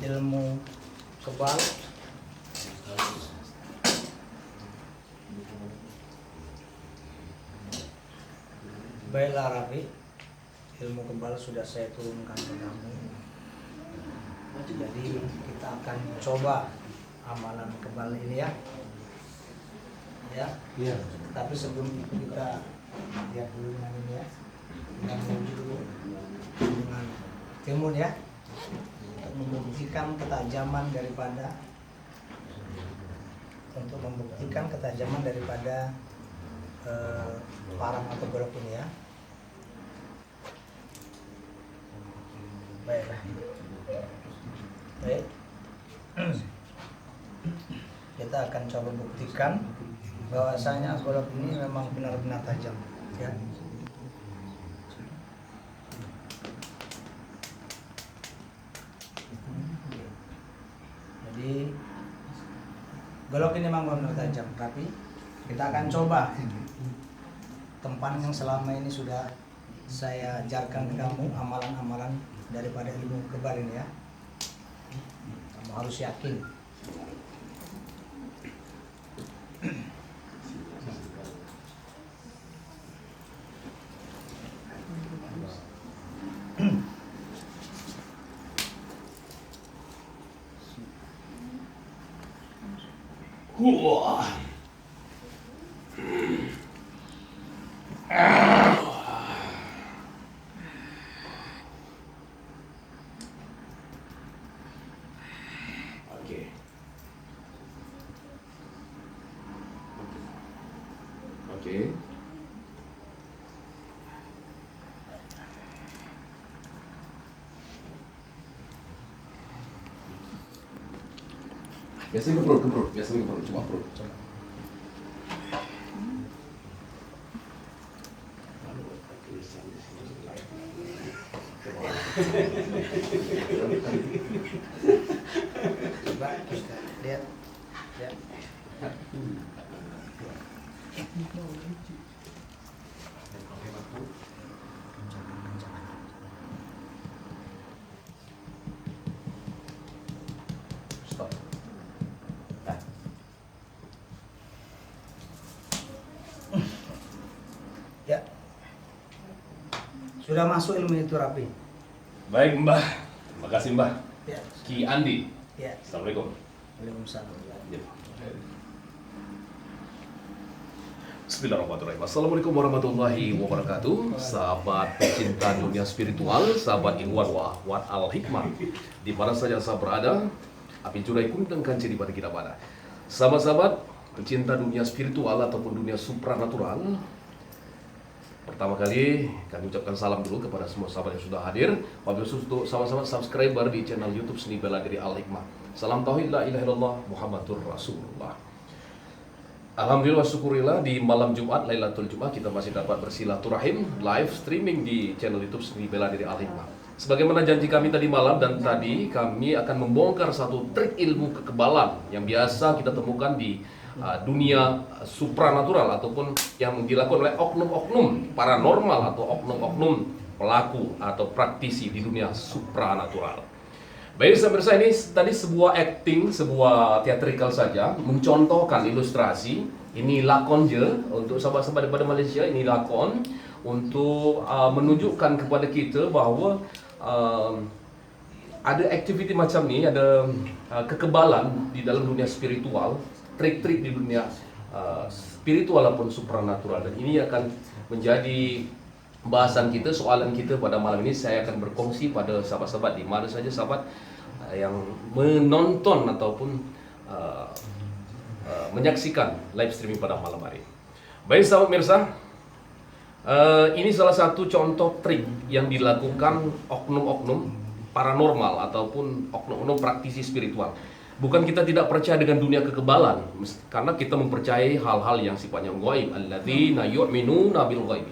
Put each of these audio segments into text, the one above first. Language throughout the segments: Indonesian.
ilmu kebal. Baiklah Rafi, ilmu kebal sudah saya turunkan ke kamu. Jadi kita akan coba amalan kebal ini ya. Ya. Iya. Tapi sebelum itu kita lihat dulu dengan ini ya. Kita menuju dulu dengan timun ya. Untuk membuktikan ketajaman daripada parang atau golok ini ya. Baiklah. Baik. Kita akan coba buktikan bahwasanya golok ini memang benar-benar tajam ya. Jadi golok ini memang benar tajam, tapi kita akan coba tempat yang selama ini sudah saya ajarkan ke kamu, amalan-amalan daripada ilmu kebal ini ya. Kamu harus yakin. Wah. Oke. Oke. Biasanya ke perut, biasanya ke perut, cuma perut. Coba kita lihat ya. Stop. Nah. Ya. Sudah masuk ilmu itu Rapi. Baik Mbah, terima kasih Mbah. Ya. Ki Andi. Ya. Assalamualaikum. Waalaikumsalam. Ya. Bismillahirrahmanirrahim. Assalamualaikum warahmatullahi wabarakatuh. Sahabat pecinta dunia spiritual, sahabat Ikhwan wa Akhwat Al-Hikmah, di mana saja saya berada, api jurai kundang kanci di pada kita pada. Sahabat-sahabat pecinta dunia spiritual ataupun dunia supranatural, pertama kali kami ucapkan salam dulu kepada semua sahabat yang sudah hadir. Wabil khusus untuk sahabat-sahabat subscriber di channel YouTube Seni Bela Diri Al-Hikmah. Salam tauhid la ilaha illallah Muhammadur Rasulullah. Alhamdulillah syukurillah di malam Jumat Lailatul Jumat kita masih dapat bersilaturahim live streaming di channel YouTube Seni Bela Diri Al-Hikmah. Sebagaimana janji kami tadi malam, dan tadi kami akan membongkar satu trik ilmu kekebalan yang biasa kita temukan di dunia supranatural ataupun yang dilakukan oleh oknum-oknum paranormal atau oknum-oknum pelaku atau praktisi di dunia supranatural. Baik, pemirsa, ini tadi sebuah acting, sebuah theatrical saja, mencontohkan ilustrasi. Ini lakon je untuk sahabat-sahabat daripada Malaysia. Ini lakon untuk menunjukkan kepada kita bahawa ada aktiviti macam ni, ada kekebalan di dalam dunia spiritual, trik-trik di dunia spiritual ataupun supranatural. Dan ini akan menjadi bahasan kita, soalan kita pada malam ini. Saya akan berkongsi pada sahabat-sahabat di mana saja sahabat yang menonton ataupun menyaksikan live streaming pada malam hari. Baik sahabat mirsa, ini salah satu contoh trik yang dilakukan oknum-oknum paranormal ataupun oknum-oknum praktisi spiritual. Bukan kita tidak percaya dengan dunia kekebalan, karena kita mempercayai hal-hal yang sifatnya ghaib. Alladzina yu'minuna bil ghaibi.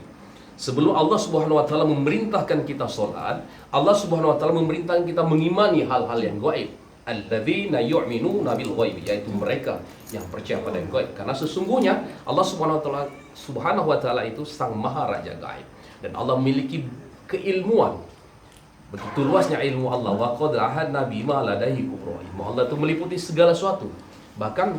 Sebelum Allah Subhanahu wa taala memerintahkan kita salat, Allah Subhanahu wa taala memerintahkan kita mengimani hal-hal yang gaib. Alladzina yu'minuna bil ghaibi, yaitu mereka yang percaya pada yang gaib. Karena sesungguhnya Allah Subhanahu wa taala itu sang maha raja gaib, dan Allah memiliki keilmuan. Begitu luasnya ilmu Allah. Wa qad ahadna bima ladaihi kubra. Ilmu Allah itu meliputi segala sesuatu. Bahkan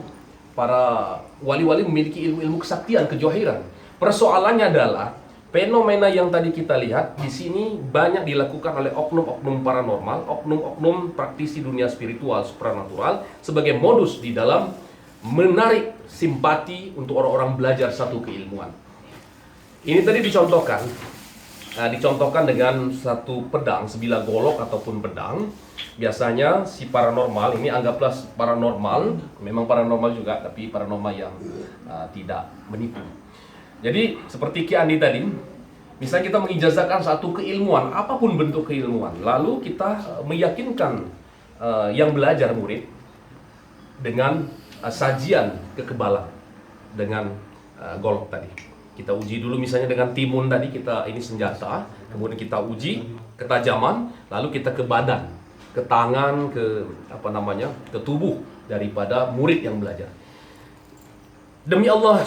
para wali-wali memiliki ilmu-ilmu kesaktian, kejohiran. Persoalannya adalah fenomena yang tadi kita lihat di sini banyak dilakukan oleh oknum-oknum paranormal, oknum-oknum praktisi dunia spiritual, supranatural sebagai modus di dalam menarik simpati untuk orang-orang belajar satu keilmuan. Ini tadi dicontohkan dengan satu pedang, sebilah golok ataupun pedang. Biasanya si paranormal, ini anggaplah paranormal, memang paranormal juga, tapi paranormal yang tidak menipu. Jadi seperti Ki Andi tadi, misalnya kita mengijazahkan satu keilmuan, apapun bentuk keilmuan, lalu kita meyakinkan yang belajar murid dengan sajian kekebalan dengan golok tadi. Kita uji dulu misalnya dengan timun tadi, ini senjata, kemudian kita uji ketajaman, lalu kita ke badan, ke tangan, ke tubuh daripada murid yang belajar. Demi Allah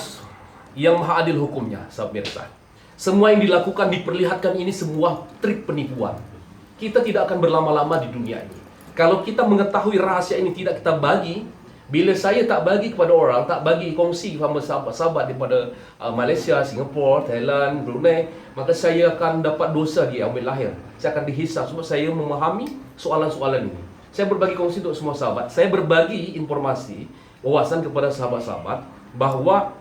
yang maha adil hukumnya, sahabat mirsa, semua yang dilakukan diperlihatkan ini semua trik penipuan. Kita tidak akan berlama-lama di dunia ini. Kalau kita mengetahui rahasia ini tidak kita bagi, bila saya tak bagi kepada orang, tak bagi kongsi sama sahabat-sahabat daripada Malaysia, Singapura, Thailand, Brunei, maka saya akan dapat dosa di yaumil lahir. Saya akan dihisab sebab saya memahami soalan-soalan ini. Saya berbagi kongsi untuk semua sahabat. Saya berbagi informasi, wawasan kepada sahabat-sahabat bahwa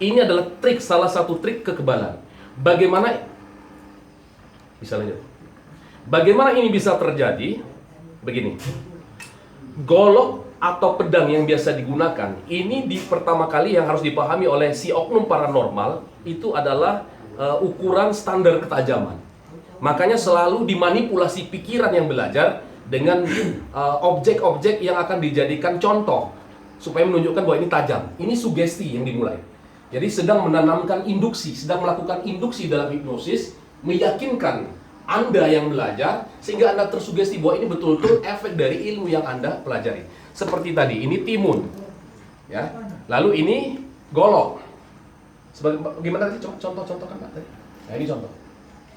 ini adalah salah satu trik kekebalan. Bagaimana ini bisa terjadi? Begini. Golok atau pedang yang biasa digunakan, ini pertama kali yang harus dipahami oleh si oknum paranormal itu adalah ukuran standar ketajaman. Makanya selalu dimanipulasi pikiran yang belajar dengan objek-objek yang akan dijadikan contoh supaya menunjukkan bahwa ini tajam. Ini sugesti yang dimulai. Jadi sedang menanamkan induksi, sedang melakukan induksi dalam hipnosis, meyakinkan Anda yang belajar sehingga Anda tersugesti bahwa ini betul-betul efek dari ilmu yang Anda pelajari. Seperti tadi, ini timun, ya. Lalu ini golok. Gimana tadi? Contohkan tadi. Nah, ini contoh.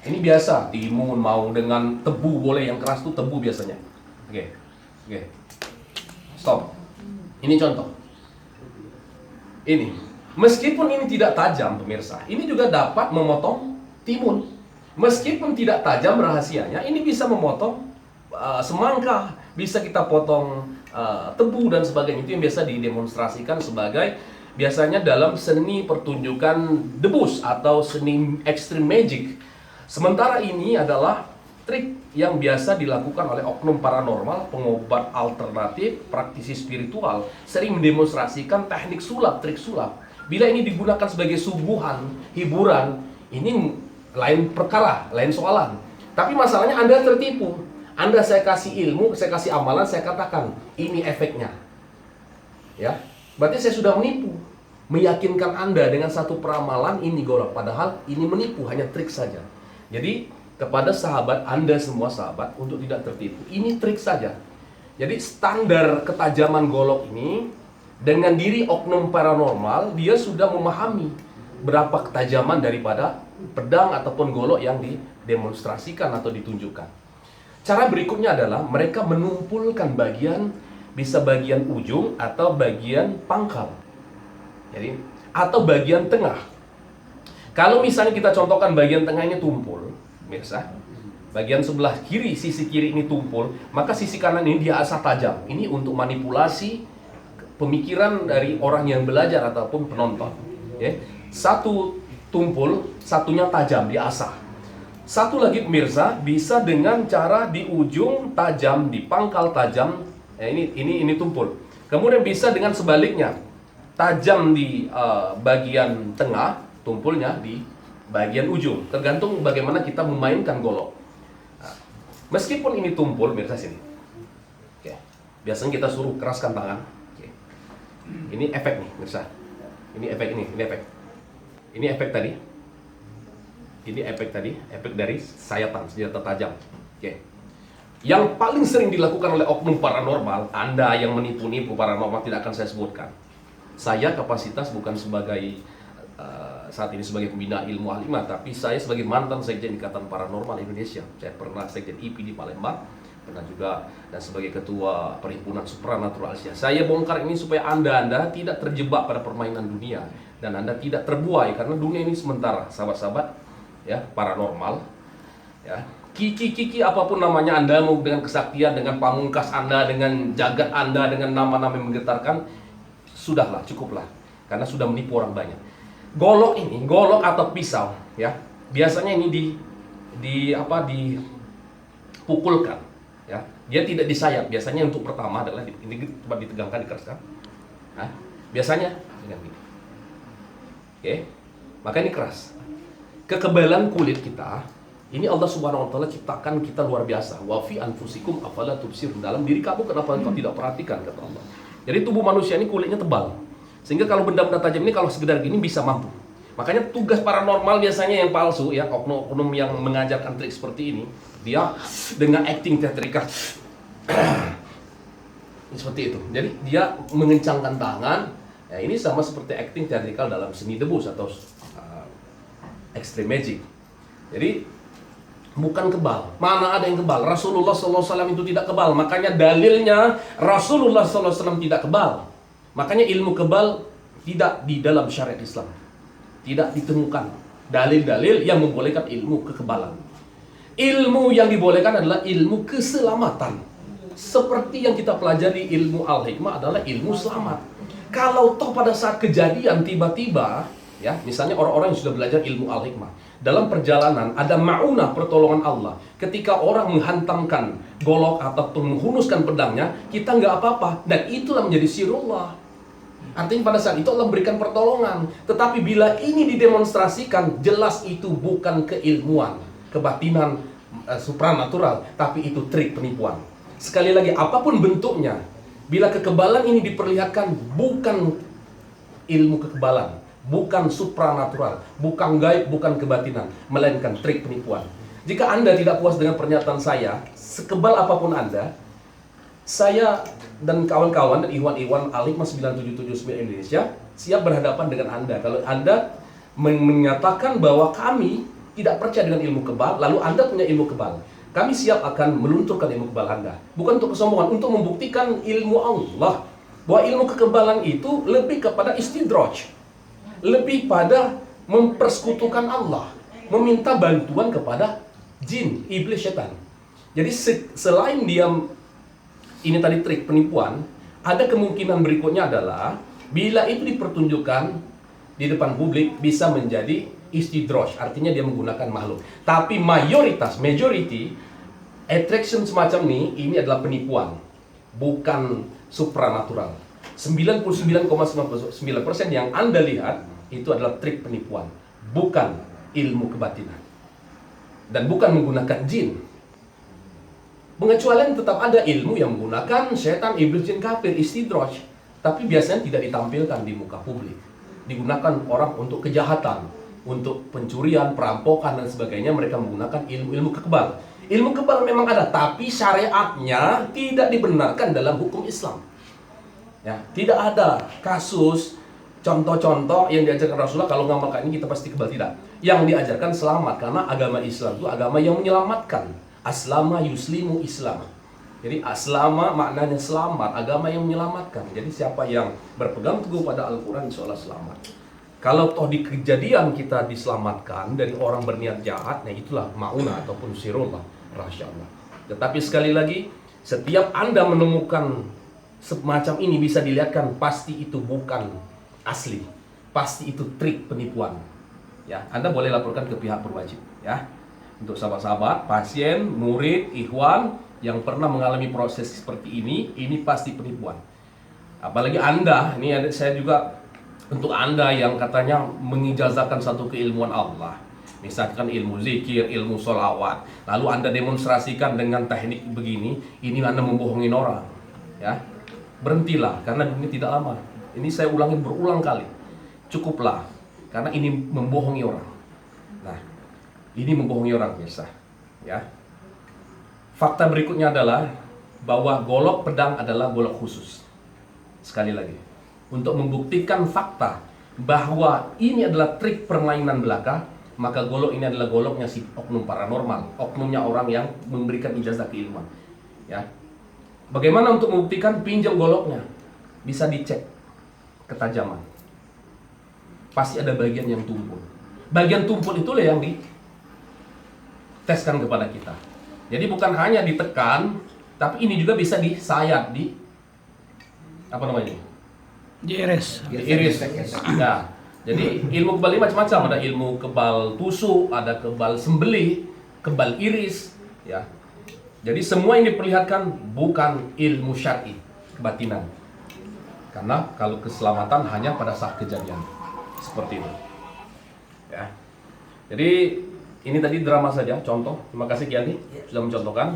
Ini biasa timun, mau dengan tebu boleh, yang keras tuh tebu biasanya. Oke. Stop. Ini contoh. Ini, meskipun ini tidak tajam pemirsa, ini juga dapat memotong timun. Meskipun tidak tajam rahasianya, ini bisa memotong semangka, bisa kita potong tebu dan sebagainya. Itu yang biasa didemonstrasikan sebagai biasanya dalam seni pertunjukan debus atau seni extreme magic. Sementara ini adalah trik yang biasa dilakukan oleh oknum paranormal, pengobat alternatif, praktisi spiritual, sering mendemonstrasikan teknik sulap, trik sulap. Bila ini digunakan sebagai suguhan, hiburan, ini lain perkara, lain soalan. Tapi masalahnya Anda tertipu. Anda saya kasih ilmu, saya kasih amalan, saya katakan ini efeknya. Ya, berarti saya sudah menipu, meyakinkan Anda dengan satu peramalan ini golok, padahal ini menipu, hanya trik saja. Jadi kepada sahabat Anda semua sahabat untuk tidak tertipu, ini trik saja. Jadi standar ketajaman golok ini dengan diri oknum paranormal, dia sudah memahami berapa ketajaman daripada pedang ataupun golok yang didemonstrasikan atau ditunjukkan. Cara berikutnya adalah mereka menumpulkan bisa bagian ujung atau bagian pangkal. Jadi, atau bagian tengah. Kalau misalnya kita contohkan bagian tengah ini tumpul, mirsa, bagian sebelah kiri, sisi kiri ini tumpul, maka sisi kanan ini dia asah tajam. Ini untuk manipulasi pemikiran dari orang yang belajar ataupun penonton. Ya. Satu tumpul, satunya tajam, diasah. Satu lagi pemirsa, bisa dengan cara di ujung tajam, di pangkal tajam. Ini tumpul. Kemudian bisa dengan sebaliknya, tajam di bagian tengah, tumpulnya di bagian ujung. Tergantung bagaimana kita memainkan golok. Nah, meskipun ini tumpul, pemirsa sini. Oke. Biasanya kita suruh keraskan tangan. Oke. Ini efek nih, pemirsa. Ini efek. Ini efek tadi. Ini efek dari sayatan, senjata tajam. Oke. Yang paling sering dilakukan oleh oknum paranormal, Anda yang menipu-nipu paranormal tidak akan saya sebutkan. Saya kapasitas bukan sebagai saat ini sebagai pembina ilmu Al-Hikmah, tapi saya sebagai mantan Sekjen Ikatan Paranormal Indonesia. Saya pernah Sekjen IP di Palembang, pernah juga, dan sebagai ketua Perhimpunan Supranatural Asia. Saya bongkar ini supaya Anda tidak terjebak pada permainan dunia, dan Anda tidak terbuai, karena dunia ini sementara, sahabat-sahabat ya, paranormal ya. Kiki apapun namanya Anda, mau dengan kesaktian, dengan pamungkas Anda, dengan jagat Anda, dengan nama-nama yang menggetarkan, sudahlah, cukuplah, karena sudah menipu orang banyak. Golok atau pisau ya, biasanya ini dipukulkan ya. Dia tidak disayat. Biasanya untuk pertama adalah ini coba ditegangkan, dikeraskan. Nah, biasanya dengan gini. Oke. Maka ini keras. Kekebalan kulit kita, ini Allah Subhanahu wa taala ciptakan kita luar biasa. Wa fi anfusikum afala tubsirun. Dalam diri kamu kenapa kau tidak perhatikan, kata Allah. Jadi tubuh manusia ini kulitnya tebal. Sehingga kalau benda-benda tajam ini kalau sekedar gini bisa mampu. Makanya tugas paranormal biasanya yang palsu ya, oknum-oknum yang mengajarkan trik seperti ini, dia dengan acting teatrikal seperti itu. Jadi dia mengencangkan tangan. Ya, ini sama seperti acting teatrikal dalam seni debus atau extreme magic. Jadi bukan kebal. Mana ada yang kebal? Rasulullah SAW itu tidak kebal. Makanya dalilnya Rasulullah SAW tidak kebal. Makanya ilmu kebal tidak di dalam syariat Islam. Tidak ditemukan dalil-dalil yang membolehkan ilmu kekebalan. Ilmu yang dibolehkan adalah ilmu keselamatan. Seperti yang kita pelajari ilmu Al-Hikmah adalah ilmu selamat. Kalau toh pada saat kejadian tiba-tiba, ya, misalnya orang-orang yang sudah belajar ilmu Al-Hikmah, dalam perjalanan ada ma'unah, pertolongan Allah. Ketika orang menghantamkan golok atau menghunuskan pedangnya, kita nggak apa-apa. Dan itulah menjadi sirullah. Artinya pada saat itu Allah memberikan pertolongan. Tetapi bila ini didemonstrasikan, jelas itu bukan keilmuan, kebatinan, supranatural, tapi itu trik penipuan. Sekali lagi, apapun bentuknya, bila kekebalan ini diperlihatkan bukan ilmu kekebalan, bukan supranatural, bukan gaib, bukan kebatinan, melainkan trik penipuan. Jika Anda tidak puas dengan pernyataan saya, sekebal apapun Anda, saya dan kawan-kawan dan Iwan Al-Hikmah 9779 Indonesia siap berhadapan dengan Anda. Kalau Anda menyatakan bahwa kami tidak percaya dengan ilmu kebal, lalu Anda punya ilmu kebal, kami siap akan melunturkan ilmu kebal Anda. Bukan untuk kesombongan, untuk membuktikan ilmu Allah, bahwa ilmu kekebalan itu lebih kepada istidraj, lebih pada mempersekutukan Allah, meminta bantuan kepada jin, iblis, setan. Jadi selain dia ini tadi trik penipuan, ada kemungkinan berikutnya adalah bila itu dipertunjukkan di depan publik bisa menjadi istidraj, artinya dia menggunakan makhluk. Tapi majority attraction semacam ini adalah penipuan, bukan supranatural. 99,99% yang Anda lihat itu adalah trik penipuan, bukan ilmu kebatinan, dan bukan menggunakan jin. Pengecualian tetap ada ilmu yang menggunakan setan, iblis, jin, kafir, istidraj, tapi biasanya tidak ditampilkan di muka publik. Digunakan orang untuk kejahatan, untuk pencurian, perampokan, dan sebagainya. Mereka menggunakan ilmu kebal. Ilmu kebal memang ada, tapi syariatnya tidak dibenarkan dalam hukum Islam. Ya, tidak ada kasus contoh-contoh yang diajarkan Rasulullah kalau ngamalkan ini kita pasti kebal, tidak. Yang diajarkan selamat, karena agama Islam itu agama yang menyelamatkan. Aslama yuslimu Islam. Jadi aslama maknanya selamat, agama yang menyelamatkan. Jadi siapa yang berpegang teguh pada Al-Quran seolah selamat. Kalau toh di kejadian kita diselamatkan dari orang berniat jahat, nah itulah ma'unah ataupun sirullah, Masya Allah. Tetapi sekali lagi, setiap Anda menemukan semacam ini bisa dilihatkan pasti itu bukan asli, pasti itu trik penipuan. Ya, Anda boleh laporkan ke pihak berwajib. Ya. Untuk sahabat-sahabat, pasien, murid, ikhwan yang pernah mengalami proses seperti ini pasti penipuan. Apalagi Anda, ini saya juga untuk Anda yang katanya mengijazahkan satu keilmuan Allah, misalkan ilmu zikir, ilmu sholawat, lalu Anda demonstrasikan dengan teknik begini, ini Anda membohongin orang. Ya, berhentilah, karena ini tidak lama. Ini saya ulangin berulang kali. Cukuplah, karena ini membohongi orang. Nah, ini membohongi orang biasa, ya. Fakta berikutnya adalah bahwa golok pedang adalah golok khusus. Sekali lagi, untuk membuktikan fakta bahwa ini adalah trik permainan belaka, maka golok ini adalah goloknya si oknum paranormal, oknumnya orang yang memberikan ijazah keilmuan. Ya. Bagaimana untuk membuktikan? Pinjam goloknya, bisa dicek ketajaman. Pasti ada bagian yang tumpul. Bagian tumpul itulah yang diteskan kepada kita. Jadi bukan hanya ditekan, tapi ini juga bisa disayat, di apa namanya? Diiris. Diiris. Ya. Jadi ilmu kebal ini macam-macam. Ada ilmu kebal tusuk, ada kebal sembelih, kebal iris. Ya. Jadi semua yang diperlihatkan bukan ilmu syar'i, kebatinan. Karena kalau keselamatan hanya pada saat kejadian. Seperti itu. Ya. Jadi ini tadi drama saja, contoh. Terima kasih Kiani sudah mencontohkan.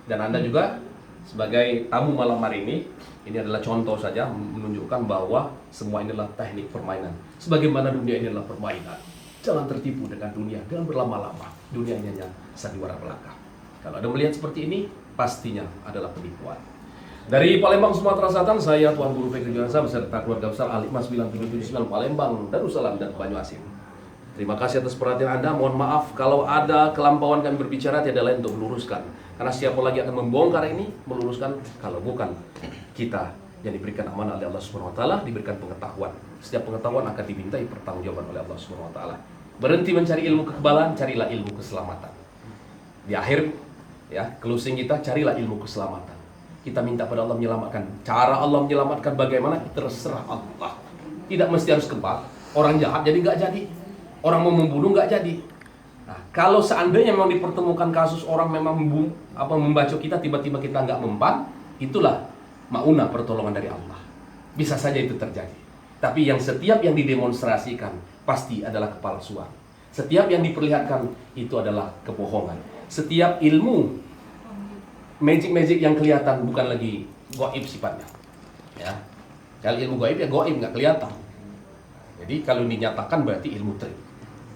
Dan Anda juga sebagai tamu malam hari ini adalah contoh saja menunjukkan bahwa semua ini adalah teknik permainan. Sebagaimana dunia ini adalah permainan. Jangan tertipu dengan dunia, jangan berlama-lama. Dunia ini hanya sandiwara belaka. Kalau Anda melihat seperti ini, pastinya adalah penipuan. Dari Palembang, Sumatera Selatan, saya Tuan Guru Fikri Juansa beserta keluarga besar Al-Hikmah 9779 Palembang, Darussalam dan Banyuasin. Terima kasih atas perhatian Anda. Mohon maaf kalau ada kelampauan kami berbicara, tiada lain untuk meluruskan. Karena siapa lagi akan membongkar ini, meluruskan kalau bukan kita yang diberikan amanah oleh Allah Subhanahu wa taala, diberikan pengetahuan. Setiap pengetahuan akan dimintai pertanggungjawaban oleh Allah Subhanahu wa taala. Berhenti mencari ilmu kekebalan, carilah ilmu keselamatan. Di akhir ya, closing kita, carilah ilmu keselamatan. Kita minta pada Allah menyelamatkan. Cara Allah menyelamatkan bagaimana? Terserah Allah. Tidak mesti harus kebal. Orang jahat jadi nggak jadi. Orang mau membunuh nggak jadi. Nah, kalau seandainya memang dipertemukan kasus orang memang membacok kita, tiba-tiba kita nggak mempan, itulah maunah pertolongan dari Allah. Bisa saja itu terjadi. Tapi setiap yang didemonstrasikan pasti adalah kepalsuan. Setiap yang diperlihatkan itu adalah kebohongan. Setiap ilmu magic yang kelihatan bukan lagi gaib sifatnya. Ya. Kalau ilmu gaib ya gaib, nggak kelihatan. Jadi kalau dinyatakan berarti ilmu trik.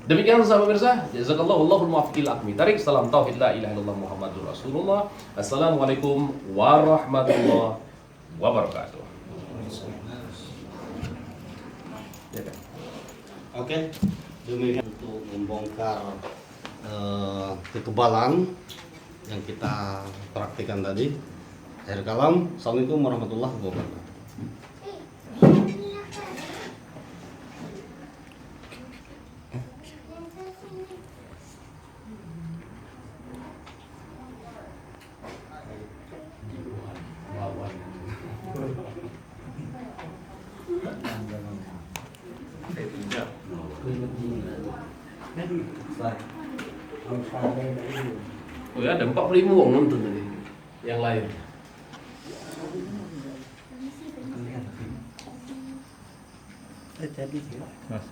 Demikian sahabat pemirsa, jazakallahu Allahul muwaffiq ila aqwamit thariq. Salam tauhid la ilaha illallah Muhammadur Rasulullah. Assalamualaikum warahmatullahi wabarakatuh. Oke, demikian untuk membongkar kekebalan yang kita praktikkan tadi. Akhir kalam, assalamualaikum warahmatullahi wabarakatuh. Oh ya, ada 45 orang nonton tadi. Yang lain. Mas.